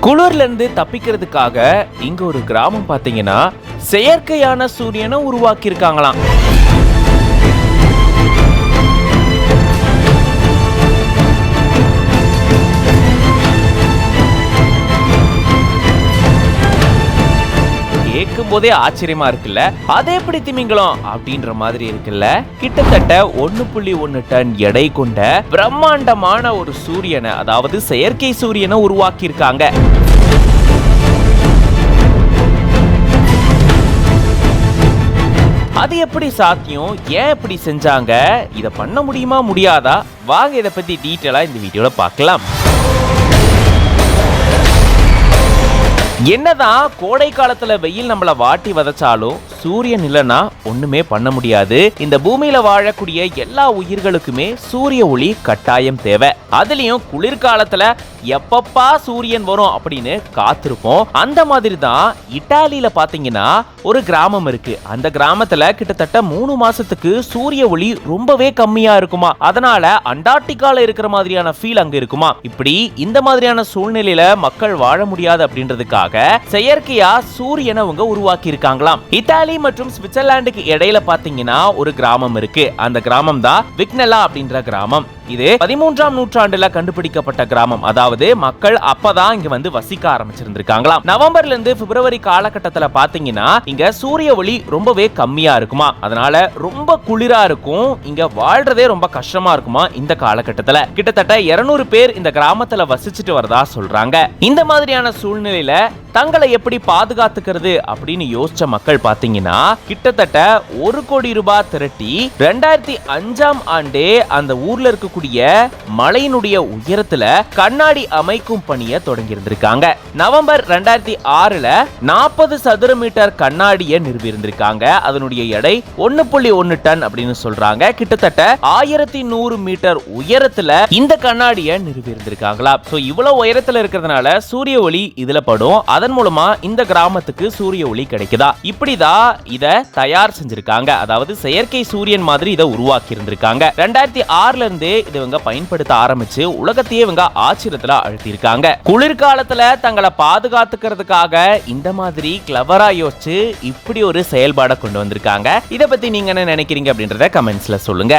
குளிர்ல இருந்து தப்பிக்கிறதுக்காக இங்க ஒரு கிராமம் பாத்தீங்கன்னா செயற்கையான சூரியனை உருவாக்கி இருக்காங்களாம். கேட்கும் போதே ஆச்சரியமா இருக்குல்ல, அதே எப்படி திமிங்கலம் அப்படின்ற மாதிரி இருக்குல்ல. கிட்டத்தட்ட 1.1 டன் எடை கொண்ட பிரம்மாண்டமான ஒரு சூரியனை, அதாவது செயற்கை சூரியனை உருவாக்கி இருக்காங்க. அது எப்படி சாத்தியம், ஏன் இப்படி செஞ்சாங்க, இத பண்ண முடியுமா முடியாதா, வாங்க இத பத்தி டீட்டெயிலா இந்த வீடியோல பார்க்கலாம். என்னதான் கோடை காலத்துல வெயில் நம்மள வாட்டி வதச்சாலும் சூரியன் இல்லனா ஒண்ணுமே பண்ண முடியாது. இந்த பூமியில வாழக்கூடிய எல்லா உயிர்களுக்குமே சூரிய ஒளி கட்டாயம் தேவை. அதுலயும் குளிர்காலத்துல எப்பப்பா சூரியன் வரும் அப்படின்னு காத்திருப்போம். அந்த மாதிரி தான் இத்தாலியில பாத்தீங்கன்னா ஒரு கிராமம் இருக்கு. அந்த கிராமத்துல கிட்டத்தட்ட 3 மாசத்துக்கு சூரிய ஒளி ரொம்பவே கம்மியா இருக்குமா. அதனால அண்டார்டிகால இருக்கிற மாதிரியான ஃபீல் அங்க இருக்குமா. இப்படி இந்த மாதிரியான சூழ்நிலையில மக்கள் வாழ முடியாது அப்படின்றதுக்காக செயற்கையா சூரியனை அவங்க உருவாக்கி இருக்காங்களாம். இத்தாலி மற்றும் சுவிட்சர்லாந்துக்கு இடையில பாத்தீங்கன்னா ஒரு கிராமம் இருக்கு. அந்த கிராமம் தான் விக்னெல்லா அப்படின்ற கிராமம். இது 13ஆம் நூற்றாண்டுல கண்டுபிடிக்கப்பட்ட கிராமம். அதாவது மக்கள் அப்பதான் இங்க வந்து வசிக்க ஆரம்பிச்சிருந்திருக்காங்களாம். நவம்பர்ல இருந்து பிப்ரவரி காலகட்டத்துல பாத்தீங்கன்னா இங்க சூரிய ஒளி ரொம்பவே கம்மியா இருக்குமா. அதனால ரொம்ப குளிரா இருக்கும். இங்க வாழ்றதே ரொம்ப கஷ்டமா இருக்குமா. இந்த காலகட்டத்துல கிட்டத்தட்ட 200 பேர் இந்த கிராமத்துல வசிச்சுட்டு வரதா சொல்றாங்க. இந்த மாதிரியான சூழ்நிலையில தங்களை எப்படி பாதுகாத்துக்கிறது அப்படின்னு யோசிச்ச மக்கள் பாத்தீங்கன்னா கிட்டத்தட்ட 1 கோடி ரூபாய் திரட்டி 2005ஆம் ஆண்டே அந்த ஊர்ல இருக்கக்கூடிய மலையினுடைய உயரத்துல கண்ணாடி அமைக்கும் பணியை தொடங்கி இருந்திருக்காங்க. நவம்பர் 2006ல 40 சதுர மீட்டர் கண்ணாடியை நிறுவி இருந்திருக்காங்க. அதனுடைய எடை 1.1 டன் அப்படின்னு சொல்றாங்க. கிட்டத்தட்ட 1100 மீட்டர் உயரத்துல இந்த கண்ணாடியை நிறுவி இருந்திருக்காங்களா. சோ இவ்வளவு உயரத்துல இருக்கிறதுனால சூரிய ஒளி இதுல படும். அதன் மூலமா இந்த கிராமத்துக்கு சூரிய ஒளி கிடைக்குதா. இப்படிதான் இத தயார் செஞ்சிருக்காங்க. அதாவது செயற்கை சூரியன் மாதிரி இதை உருவாக்கி இருந்திருக்காங்க. 2006ல இருந்தே இவங்க பயன்படுத்த ஆரம்பிச்சு உலகத்தையே இவங்க ஆச்சரியத்துல அழுத்திருக்காங்க. குளிர்காலத்துல தங்களை பாதுகாத்துக்கிறதுக்காக இந்த மாதிரி கிளவரா யோசிச்சு இப்படி ஒரு செயல்பாடை கொண்டு வந்திருக்காங்க. இத பத்தி நீங்க என்ன நினைக்கிறீங்க அப்படின்றத கமெண்ட்ஸ்ல சொல்லுங்க.